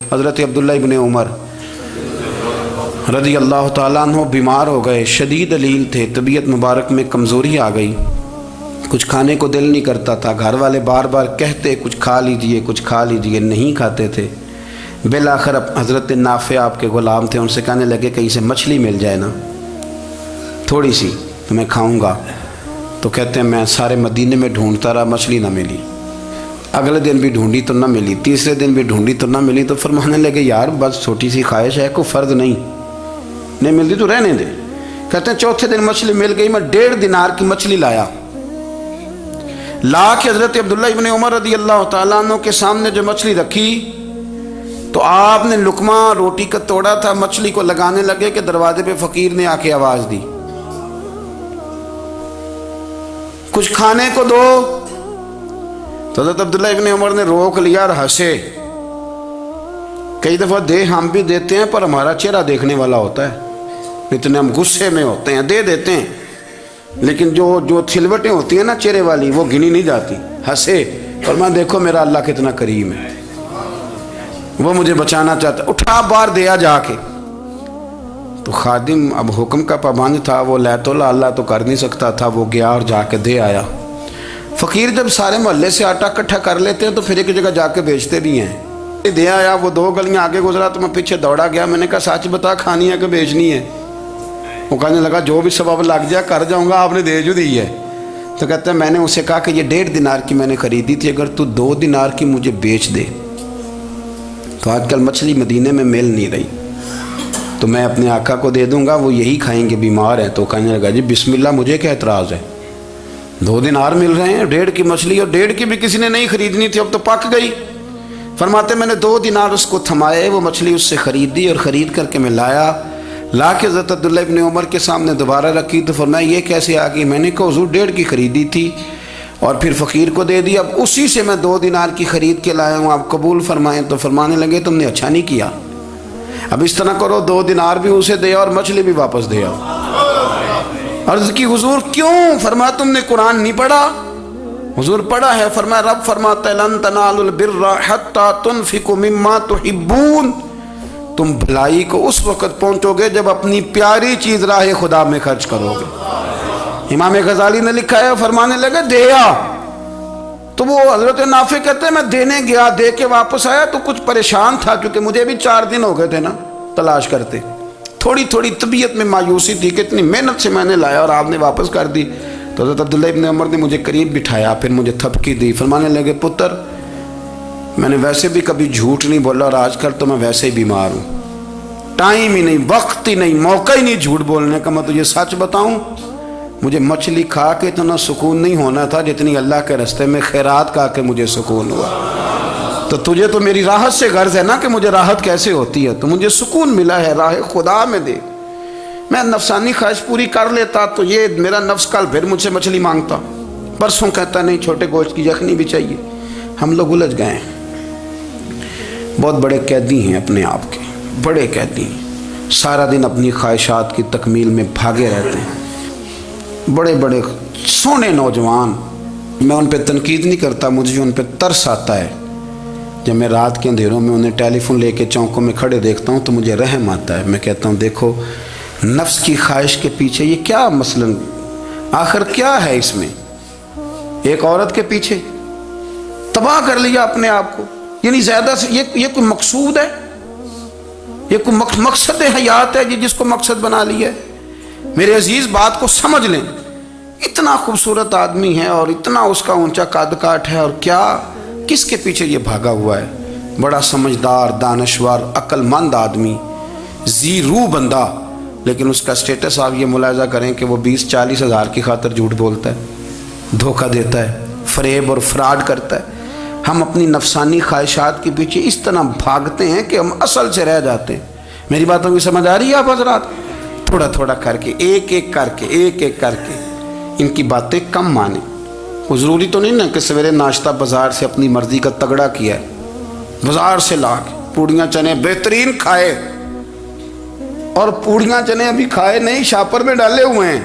حضرت عبداللہ ابن عمر رضی اللہ تعالیٰ عنہ بیمار ہو گئے، شدید علیل تھے، طبیعت مبارک میں کمزوری آ گئی، کچھ کھانے کو دل نہیں کرتا تھا، گھر والے بار بار کہتے کچھ کھا لیجئے کچھ کھا لیجئے، نہیں کھاتے تھے۔ بالآخر حضرت نافع آپ کے غلام تھے، ان سے کہنے لگے کہیں سے مچھلی مل جائے نا تھوڑی سی تو میں کھاؤں گا، تو کہتے ہیں میں سارے مدینے میں ڈھونڈتا رہا، مچھلی نہ ملی، اگلے دن بھی ڈھونڈی تو نہ ملی، تیسرے دن بھی ڈھونڈی تو نہ ملی، تو فرمانے لگے یار بس چھوٹی سی خواہش ہے، کوئی فرض نہیں ملتی تو رہنے دے۔ کہتے ہیں چوتھے دن مچھلی مل گئی، میں 1.5 دینار کی مچھلی لا کے حضرت عبداللہ ابن عمر رضی اللہ تعالیٰ عنہ کے سامنے جو مچھلی رکھی تو آپ نے لقمہ روٹی کا توڑا تھا، مچھلی کو لگانے لگے کہ دروازے پہ فقیر نے آ کے آواز دی کچھ کھانے کو دو، تو حضرت عبداللہ ابن عمر نے روک لیا اور ہنسے۔ کئی دفعہ دے ہم بھی دیتے ہیں پر ہمارا چہرہ دیکھنے والا ہوتا ہے، اتنے ہم غصے میں ہوتے ہیں، دے دیتے ہیں، لیکن جو چھلوٹیں ہوتی ہیں نا چہرے والی وہ گنی نہیں جاتی۔ ہنسے، فرمایا دیکھو میرا اللہ کتنا کریم ہے، وہ مجھے بچانا چاہتا ہے، اٹھا بار دیا جا کے۔ تو خادم اب حکم کا پابند تھا، وہ لیت اللہ تو کر نہیں سکتا تھا، وہ گیا اور جا کے دے آیا۔ فقیر جب سارے محلے سے آٹا اکٹھا کر لیتے ہیں تو پھر ایک جگہ جا کے بیچتے بھی ہیں۔ دے آیا، وہ 2 گلیاں آگے گزرا تو میں پیچھے دوڑا گیا، میں نے کہا سچ بتا کھانی ہے کہ بیچنی ہے؟ وہ کہنے لگا جو بھی سبب لگ جائے کر جاؤں گا، آپ نے دے جو دی ہے۔ تو کہتے ہیں میں نے اسے کہا کہ یہ 1.5 دینار کی میں نے خریدی تھی، اگر تو 2 دینار کی مجھے بیچ دے تو آج کل مچھلی مدینے میں مل نہیں رہی، تو میں اپنے آقا کو دے دوں گا، وہ یہی کھائیں گے، بیمار ہیں۔ تو کہنے لگا جی بسم اللہ، مجھے کیا اعتراض ہے، 2 دینار مل رہے ہیں، 1.5 کی مچھلی، اور 1.5 کی بھی کسی نے نہیں خریدنی تھی، اب تو پک گئی۔ فرماتے میں نے 2 دینار اس کو تھمائے، وہ مچھلی اس سے خریدی اور خرید کر کے میں لا کے حضرت عبداللہ ابن عمر کے سامنے دوبارہ رکھی، تو فرمایا یہ کیسے آ گئی؟ میں نے کہا حضور 1.5 کی خریدی تھی اور پھر فقیر کو دے دی، اب اسی سے میں 2 دینار کی خرید کے لایا ہوں، آپ قبول فرمائیں۔ تو فرمانے لگے تم نے اچھا نہیں کیا، اب اس طرح کرو 2 دینار بھی اسے دے اور مچھلی بھی واپس دے آؤ۔ عرض کی حضور کیوں؟ فرمایا تم نے قرآن نہیں پڑھا؟ حضور پڑھا ہے۔ فرمایا رب فرماتا ہے لن تنالوا البر حتی تنفقوا مما تحبون، تم بھلائی کو اس وقت پہنچو گے جب اپنی پیاری چیز راہ خدا میں خرچ کرو گے۔ امام غزالی نے لکھا ہے، فرمانے لگے دیا، تو وہ حضرت نافع کہتے ہیں میں دینے گیا، دے کے واپس آیا تو کچھ پریشان تھا کیونکہ مجھے بھی 4 دن ہو گئے تھے نا تلاش کرتے، تھوڑی طبیعت میں مایوسی تھی کہ اتنی محنت سے میں نے لایا اور آپ نے واپس کر دی۔ تو حضرت عبداللہ ابن عمر نے مجھے قریب بٹھایا، پھر مجھے تھپکی دی، فرمانے لگے پتر میں نے ویسے بھی کبھی جھوٹ نہیں بولا اور آج کل تو میں ویسے ہی بیمار ہوں، ٹائم ہی نہیں، وقت ہی نہیں، موقع ہی نہیں جھوٹ بولنے کا۔ میں تجھے سچ بتاؤں، مجھے مچھلی کھا کے اتنا سکون نہیں ہونا تھا جتنی اللہ کے راستے میں خیرات کھا کے مجھے سکون ہوا۔ تو تجھے تو میری راحت سے غرض ہے نا کہ مجھے راحت کیسے ہوتی ہے، تو مجھے سکون ملا ہے راہ خدا میں دے، میں نفسانی خواہش پوری کر لیتا تو یہ میرا نفس کل پھر مجھ سے مچھلی مانگتا، پرسوں کہتا نہیں چھوٹے گوشت کی یخنی بھی چاہیے۔ ہم لوگ الجھ گئے ہیں، بہت بڑے قیدی ہیں اپنے آپ کے، بڑے قیدی ہیں، سارا دن اپنی خواہشات کی تکمیل میں بھاگے رہتے ہیں، بڑے بڑے سونے نوجوان۔ میں ان پہ تنقید نہیں کرتا، مجھے ان پہ ترس آتا ہے، جب میں رات کے اندھیروں میں انہیں ٹیلی فون لے کے چوکوں میں کھڑے دیکھتا ہوں تو مجھے رحم آتا ہے۔ میں کہتا ہوں دیکھو نفس کی خواہش کے پیچھے یہ کیا مثلاً آخر کیا ہے اس میں، ایک عورت کے پیچھے تباہ کر لیا اپنے آپ کو، یعنی زیادہ سے یہ کوئی مقصود ہے، یہ کوئی مقصد حیات ہے جس کو مقصد بنا لیا ہے؟ میرے عزیز بات کو سمجھ لیں، اتنا خوبصورت آدمی ہے اور اتنا اس کا اونچا قد کاٹ ہے، اور کیا کس کے پیچھے یہ بھاگا ہوا ہے؟ بڑا سمجھدار، دانشور، عقل مند آدمی، ذی روح بندہ، لیکن اس کا سٹیٹس آپ یہ ملاحظہ کریں کہ وہ 20-40 ہزار کی خاطر جھوٹ بولتا ہے، دھوکہ دیتا ہے، فریب اور فراڈ کرتا ہے۔ ہم اپنی نفسانی خواہشات کے پیچھے اس طرح بھاگتے ہیں کہ ہم اصل سے رہ جاتے ہیں۔ میری باتوں کی سمجھ آ رہی ہے آپ حضرات؟ تھوڑا تھوڑا کر کے، ایک ایک کر کے ان کی باتیں کم مانیں۔ وہ ضروری تو نہیں نا کہ سویرے ناشتہ بازار سے اپنی مرضی کا تگڑا کیا ہے، بازار سے لا کے پوڑیاں چنے بہترین کھائے، اور پوڑیاں چنے ابھی کھائے نہیں، شاپر میں ڈالے ہوئے ہیں،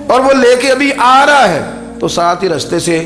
اور وہ لے کے ابھی آ رہا ہے تو ساتھ ہی رستے سے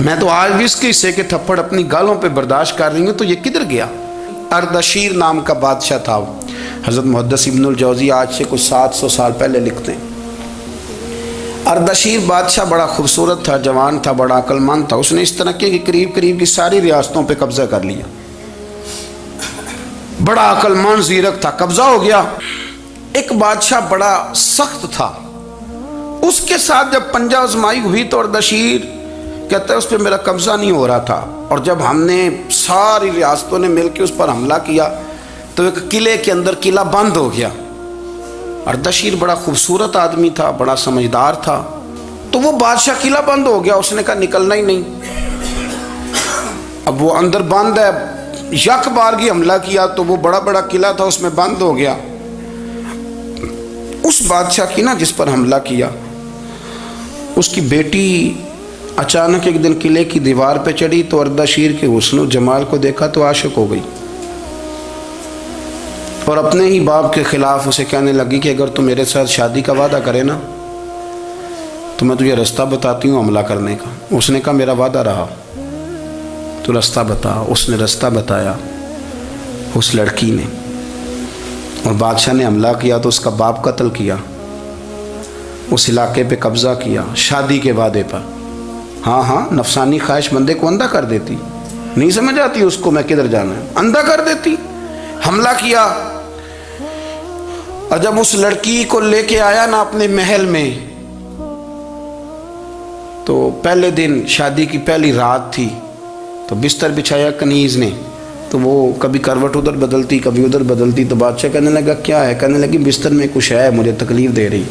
میں تو آج بھی اس کے حصے کے تھپڑ اپنی گالوں پہ برداشت کر رہی ہوں، تو یہ کدھر گیا؟ اردشیر نام کا بادشاہ تھا، حضرت محدث ابن الجوزی آج سے کچھ 700 سال پہلے لکھتے ہیں۔ اردشیر بادشاہ بڑا خوبصورت تھا، جوان تھا، بڑا عقل مند تھا۔ اس نے اس طرح کی قریب کی ساری ریاستوں پہ قبضہ کر لیا۔ بڑا عقل مند زیرک تھا، قبضہ ہو گیا۔ ایک بادشاہ بڑا سخت تھا، اس کے ساتھ جب پنجہ آزمائی ہوئی تو اردشیر کہتا ہے اس پہ میرا قبضہ نہیں ہو رہا تھا، اور جب ہم نے ساری ریاستوں نے مل کے اس پر حملہ کیا تو ایک قلعے کے اندر قلعہ بند ہو گیا۔ اردشیر بڑا خوبصورت آدمی تھا، بڑا سمجھدار تھا، تو وہ بادشاہ قلعہ بند ہو گیا، اس نے کہا نکلنا ہی نہیں۔ اب وہ اندر بند ہے، یک بارگی حملہ کیا تو وہ بڑا قلعہ تھا، اس میں بند ہو گیا۔ اس بادشاہ کی نا جس پر حملہ کیا، اس کی بیٹی اچانک ایک دن قلعے کی دیوار پہ چڑھی تو اردشیر کے حسن و جمال کو دیکھا تو عاشق ہو گئی، اور اپنے ہی باپ کے خلاف اسے کہنے لگی کہ اگر تو میرے ساتھ شادی کا وعدہ کرے نا تو میں تجھے رستہ بتاتی ہوں حملہ کرنے کا۔ اس نے کہا میرا وعدہ رہا، تو رستہ بتا۔ اس نے رستہ بتایا اس لڑکی نے، اور بادشاہ نے حملہ کیا تو اس کا باپ قتل کیا، اس علاقے پہ قبضہ کیا شادی کے وعدے پر۔ ہاں نفسانی خواہش بندے کو اندھا کر دیتی، نہیں سمجھ آتی اس کو میں کدھر جانا ہے، اندھا کر دیتی۔ حملہ کیا، اور جب اس لڑکی کو لے کے آیا نا اپنے محل میں، تو پہلے دن شادی کی پہلی رات تھی، تو بستر بچھایا کنیز نے، تو وہ کبھی کروٹ ادھر بدلتی کبھی ادھر بدلتی، تو بادشاہ کہنے لگا کیا ہے؟ کہنے لگی بستر میں کچھ ہے، مجھے تکلیف دے رہی۔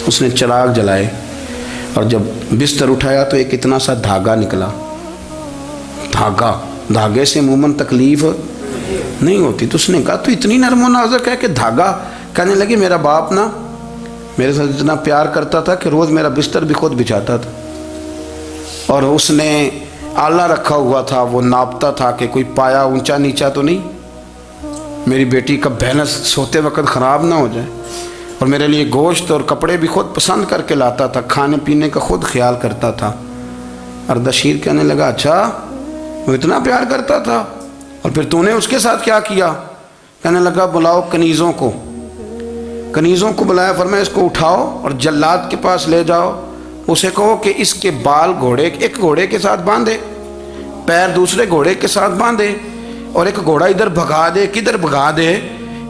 اس نے چراغ جلائے اور جب بستر اٹھایا تو ایک اتنا سا دھاگا نکلا۔ دھاگے سے عموماً تکلیف نہیں ہوتی، تو اس نے کہا تو اتنی نرم و نازک ہے کہ دھاگا؟ کہنے لگی میرا باپ نا میرے ساتھ اتنا پیار کرتا تھا کہ روز میرا بستر بھی خود بچھاتا تھا، اور اس نے آلہ رکھا ہوا تھا، وہ ناپتا تھا کہ کوئی پایا اونچا نیچا تو نہیں، میری بیٹی کا بھینس سوتے وقت خراب نہ ہو جائے، اور میرے لیے گوشت اور کپڑے بھی خود پسند کر کے لاتا تھا، کھانے پینے کا خود خیال کرتا تھا۔ اردشیر کہنے لگا اچھا وہ اتنا پیار کرتا تھا، اور پھر تو نے اس کے ساتھ کیا کیا؟ کہنے لگا بلاؤ کنیزوں کو بلایا، فرمایا اس کو اٹھاؤ اور جلاد کے پاس لے جاؤ، اسے کہو کہ اس کے بال ایک گھوڑے کے ساتھ باندھے، پیر دوسرے گھوڑے کے ساتھ باندھے، اور ایک گھوڑا ادھر بھگا دے، کدھر بھگا دے۔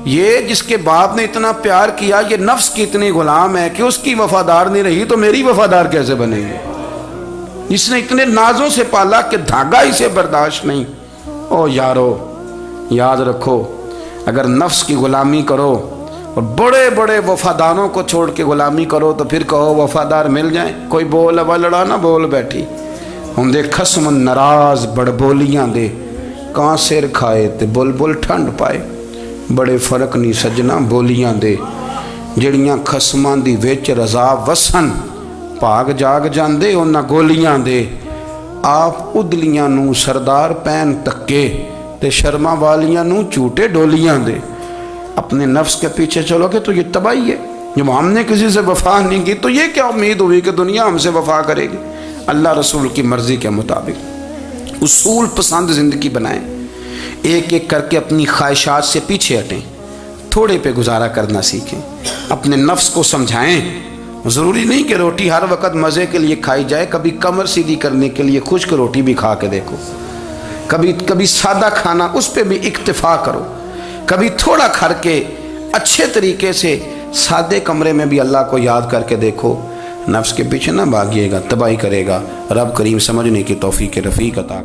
یہ جس کے باپ نے اتنا پیار کیا، یہ نفس کی اتنی غلام ہے کہ اس کی وفادار نہیں رہی تو میری وفادار کیسے بنے گی؟ جس نے اتنے نازوں سے پالا کہ دھاگا اسے برداشت نہیں۔ او یارو یاد رکھو، اگر نفس کی غلامی کرو اور بڑے وفاداروں کو چھوڑ کے غلامی کرو تو پھر کہو وفادار مل جائیں۔ کوئی بول ابا لڑا نہ بول بیٹھی، ہم دے خصم ناراض بڑ بولیاں دے، کان سر کھائے تے بلبل ٹھنڈ پائے۔ بڑے فرق نہیں سجنا بولیاں دے، جڑیاں خصماں دی وچ رضا وسن، پاگ جاگ جاندے انہاں گولیاں دے۔ آپ ادلیاں نو سردار پین تکے تے شرما والیاں نو چوٹے ڈولیاں دے۔ اپنے نفس کے پیچھے چلو گے تو یہ تباہی ہے۔ جب ہم نے کسی سے وفا نہیں کی تو یہ کیا امید ہوئی کہ دنیا ہم سے وفا کرے گی؟ اللہ رسول کی مرضی کے مطابق اصول پسند زندگی بنائیں، ایک ایک کر کے اپنی خواہشات سے پیچھے ہٹیں، تھوڑے پہ گزارا کرنا سیکھیں، اپنے نفس کو سمجھائیں۔ ضروری نہیں کہ روٹی ہر وقت مزے کے لیے کھائی جائے، کبھی کمر سیدھی کرنے کے لیے خشک روٹی بھی کھا کے دیکھو، کبھی سادہ کھانا اس پہ بھی اکتفا کرو، کبھی تھوڑا کھا کے اچھے طریقے سے سادے کمرے میں بھی اللہ کو یاد کر کے دیکھو۔ نفس کے پیچھے نہ بھاگیے گا، تباہی کرے گا۔ رب کریم سمجھنے کی توفیق رفیق عطا